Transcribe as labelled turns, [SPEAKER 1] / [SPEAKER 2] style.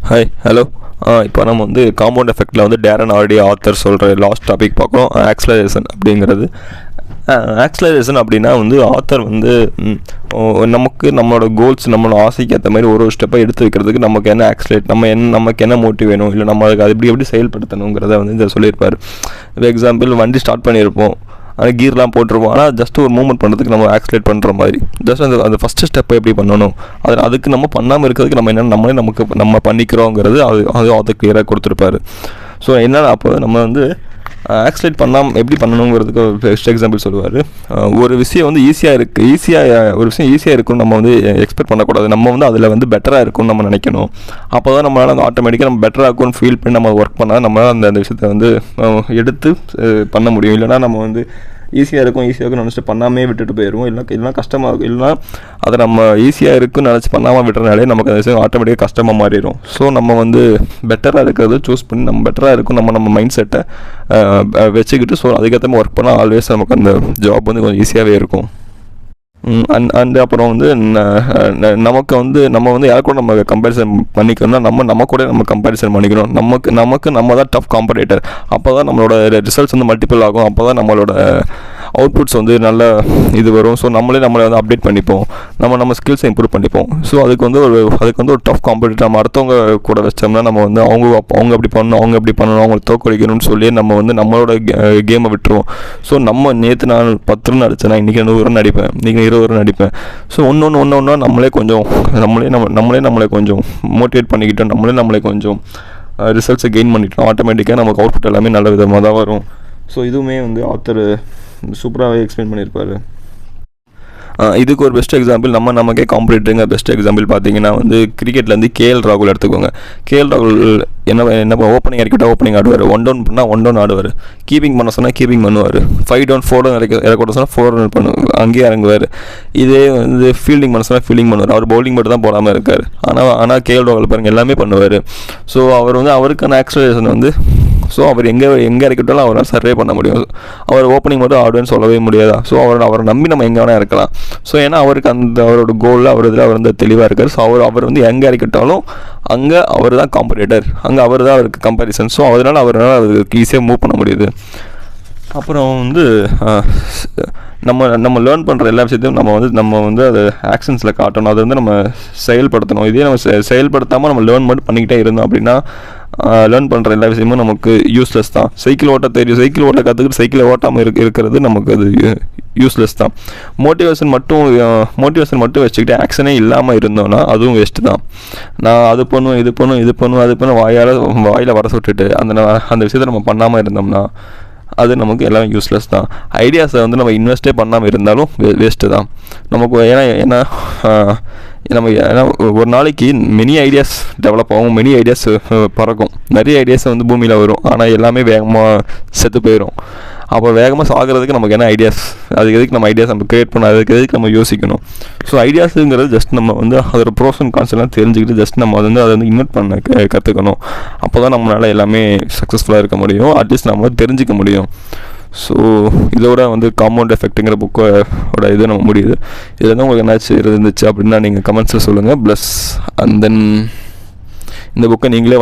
[SPEAKER 1] Hi hello. இப்போ நம்ம வந்து காம்பவுண்ட் எஃபெக்டில் வந்து டேரன் ஆர்டி ஆத்தர் சொல்கிற லாஸ்ட் டாபிக் பார்க்குறோம். ஆக்ஸலரேஷன் அப்படிங்கிறது. ஆக்ஸலரேஷன் அப்படின்னா வந்து ஆத்தர் வந்து நமக்கு நம்மளோட கோல்ஸ் நம்மளோட ஆசைக்கு ஏற்ற மாதிரி ஒரு ஸ்டெப்பை எடுத்து வைக்கிறதுக்கு நமக்கு என்ன ஆக்ஸலேட் நமக்கு என்ன மோட்டிவ் வேணும், இல்லை நம்ம அதுக்கு அது எப்படி செயல்படுத்தணுங்கிறத வந்து இதை சொல்லியிருப்பார். இப்போ எக்ஸாம்பிள் வண்டி ஸ்டார்ட் பண்ணியிருப்போம், ஆனால் கீர்லாம் போட்டிருப்போம், ஆனால் ஜஸ்ட் ஒரு மூவ்மெண்ட் பண்ணுறதுக்கு நம்ம ஆக்ஸலேட் பண்ணுற மாதிரி ஜஸ்ட் அந்த ஃபஸ்ட்டு ஸ்டெப்பை எப்படி பண்ணணும், அதுக்கு நம்ம பண்ணாமல் இருக்கிறதுக்கு நம்ம என்னென்ன நம்ம பண்ணிக்கிறோங்கிறது அது ஆத்தர் கிளியராக கொடுத்துருப்பாரு. ஸோ என்னென்னா அப்போ நம்ம வந்து ஆக்ஸலேட் எப்படி பண்ணணுங்கிறதுக்கு ஒரு பெஸ்ட் எக்ஸாம்பிள் சொல்லுவார். ஒரு விஷயம் வந்து ஒரு விஷயம் ஈஸியாக இருக்கும்னு நம்ம வந்து எக்ஸ்பெக்ட் பண்ணக்கூடாது. நம்ம வந்து அதில் வந்து பெட்டராக இருக்கும்னு நம்ம நினைக்கணும். அப்போ தான் நம்மளால் அந்த ஆட்டோமேட்டிக்காக நம்ம பெட்டராக இருக்கும்னு ஃபீல் பண்ணி நம்ம ஒர்க் பண்ணால் நம்மளால் அந்த விஷயத்தை வந்து எடுத்து பண்ண முடியும். இல்லைனா நம்ம வந்து ஈஸியாக இருக்கும்னு நினச்சிட்டு பண்ணாமே விட்டுட்டு போயிடுவோம். இல்லைனா கஷ்டமாக இருக்கும். இல்லைனா அதை நம்ம ஈஸியாக இருக்குன்னு நினச்சி பண்ணாமல் விட்டுறனாலே நமக்கு அந்த விஷயம் ஆட்டோமேட்டிக்காக கஷ்டமாக மாறிடும். ஸோ நம்ம வந்து பெட்டராக இருக்கிறத சூஸ் பண்ணி நம்ம பெட்டராக இருக்கும் நம்ம மைண்ட் செட்டை வச்சுக்கிட்டு ஸோ அதுக்கேற்ற ஒர்க் பண்ணால் ஆல்வேஸ் நமக்கு அந்த ஜாப் வந்து கொஞ்சம் ஈஸியாகவே இருக்கும். அண்ட் அப்புறம் வந்து நமக்கு வந்து நம்ம வந்து யார் கூட நம்ம கம்பேரிசன் பண்ணிக்கணும்னா நம்ம கூட நம்ம கம்பேரிசன் பண்ணிக்கணும். நம்ம தான் டஃப் காம்படேட்டர். அப்போ தான் நம்மளோட ரிசல்ட்ஸ் வந்து மல்டிபிள் ஆகும். அப்போ தான் நம்மளோட அவுட்புட்ஸ் வந்து நல்ல இது வரும். ஸோ நம்மளை வந்து அப்டேட் பண்ணிப்போம், நம்ம ஸ்கில்ஸை இம்ப்ரூவ் பண்ணிப்போம். ஸோ அதுக்கு வந்து ஒரு டஃப் காம்படிட்டர் நம்ம அடுத்தவங்க கூட வச்சோம்னா நம்ம வந்து அவங்க அப்படி பண்ணணும் அவங்களை தோக்கடிக்கணும்னு சொல்லி நம்ம வந்து நம்மளோட கேமை விட்டுருவோம். ஸோ நம்ம நேற்று நான் 10 ரன் அடித்தேன், இன்றைக்கி 100 ரன் அடிப்பேன், இன்றைக்கி 20 ரன் அடிப்பேன். ஸோ ஒன்று நம்மளே கொஞ்சம் மோட்டிவேட் பண்ணிக்கிட்டோம், நம்மளே கொஞ்சம் ரிசல்ட்ஸை கெயின் பண்ணிட்டோம். ஆட்டோமேட்டிக்காக நமக்கு அவுட்புட் எல்லாமே நல்ல விதமாக தான் வரும். ஸோ இதுவுமே வந்து ஆத்தர் சூப்பராகவே எக்ஸ்பிளைன் பண்ணியிருப்பார். இதுக்கு ஒரு பெஸ்ட் எக்ஸாம்பிள் நமக்கே காம்படிட்டருங்க. பெஸ்ட் எக்ஸாம்பிள் பார்த்தீங்கன்னா வந்து கிரிக்கெட்லேருந்து கேஎல் ராகுல் எடுத்துக்கோங்க. கேஎல் ராகுல் என்ன ஓப்பனிங் இறக்கிவிட்டா ஓப்பனிங் ஆடுவார், 1 டவுன் பண்ணால் 1 டவுன் ஆடுவார், கீப்பிங் பண்ண சொன்னால் கீப்பிங் பண்ணுவார், 5 டவுன் 4 டவுன் இறக்க சொன்னால் 4 ரன் பண்ணுவார், அங்கேயே இறங்குவார். இதே வந்து ஃபீல்டிங் பண்ண சொன்னால் ஃபீல்டிங் பண்ணுவார். அவர் பவுலிங் மட்டும் தான் போடாமல் இருக்கார். ஆனால் கேஎல் ராகுல் பாருங்கள் எல்லாமே பண்ணுவார். ஸோ அவர் வந்து அவருக்கான ஆக்ஸலரேஷன் வந்து அவர் எங்கே இறக்கிட்டாலும் அவரால் சர்வே பண்ண முடியும். அவர் ஓப்பனிங் மட்டும் ஆடுவேன்னு சொல்லவே முடியாதா? ஸோ அவரை நம்பி நம்ம எங்கே வேணால் இருக்கலாம். ஸோ ஏன்னா அவருக்கு அவரோட கோலில் அவர் வந்து தெளிவாக இருக்கார். ஸோ அவர் வந்து எங்கே இறக்கிட்டாலும் அங்கே அவர் தான் காம்படிட்டர், அங்கே அவர் தான் அவருக்கு கம்பேரிசன். ஸோ அவரால் அவருக்கு ஈஸியாக மூவ் பண்ண முடியுது. அப்புறம் வந்து நம்ம லேர்ன் பண்ணுற எல்லா விஷயத்தையும் நம்ம வந்து அது ஆக்ஷன்ஸில் காட்டணும், அதை வந்து நம்ம செயல்படுத்தணும். இதே நம்ம செயல்படுத்தாமல் நம்ம லேர்ன் மட்டும் பண்ணிக்கிட்டே இருந்தோம் அப்படின்னா லேர்ன் பண்ணுற எல்லா விஷயமும் நமக்கு யூஸ்லெஸ் தான். சைக்கிள் ஓட்ட கற்றுக்கிட்டு சைக்கிளை ஓட்டாமல் இருக்கிறது நமக்கு அது யூஸ்லெஸ் தான். மோட்டிவேஷன் மட்டும் வச்சுக்கிட்டு ஆக்ஷனே இல்லாமல் இருந்தோன்னா அதுவும் வேஸ்ட்டு தான். நான் அது பண்ணுவேன் இது பண்ணுவேன் வாயில் வர சுட்டுட்டு அந்த விஷயத்தை நம்ம பண்ணாமல் இருந்தோம்னா அது நமக்கு எல்லாமே யூஸ்லெஸ் தான். ஐடியாஸை வந்து நம்ம இன்வெஸ்டே பண்ணாமல் இருந்தாலும் வேஸ்ட்டு தான் நமக்கு. ஏன்னா ஒரு நாளைக்கு மெனி ஐடியாஸ் டெவலப் ஆகும், மெனி ஐடியாஸ் பறக்கும், நிறைய ஐடியாஸ் வந்து பூமியில் வரும், ஆனால் எல்லாமே வேகமாக செத்து போயிடும். அப்போ வேகமாக சாகிறதுக்கு நமக்கு என்ன ஐடியாஸ், அதுக்கு எதுக்கு நம்ம ஐடியாஸ் நம்ம க்ரியேட் பண்ண, அதுக்கு எதுக்கு நம்ம யோசிக்கணும்? ஸோ ஐடியாஸுங்கிறது ஜஸ்ட் நம்ம வந்து அதோட ப்ரோஸ் அண்ட் கான்ஸ் எல்லாம் தெரிஞ்சுக்கிட்டு ஜஸ்ட் நம்ம அதை வந்து இன்வெர்ட் பண்ண கற்றுக்கணும். அப்போ தான் நம்மளால் எல்லாமே சக்ஸஸ்ஃபுல்லாக இருக்க முடியும், அட்லீஸ்ட் நம்ம தெரிஞ்சிக்க முடியும். ஸோ இதோட வந்து காம்பவுண்ட் எஃபெக்ட்டுங்கிற புக்கோட இது நம்ம முடியுது. இதில் தான் உங்களுக்கு என்னாச்சு இருந்துச்சு அப்படின்னா நீங்கள் கமெண்ட்ஸில் சொல்லுங்கள். ப்ளஸ் அண்ட் தென் இந்த புக்கை நீங்களே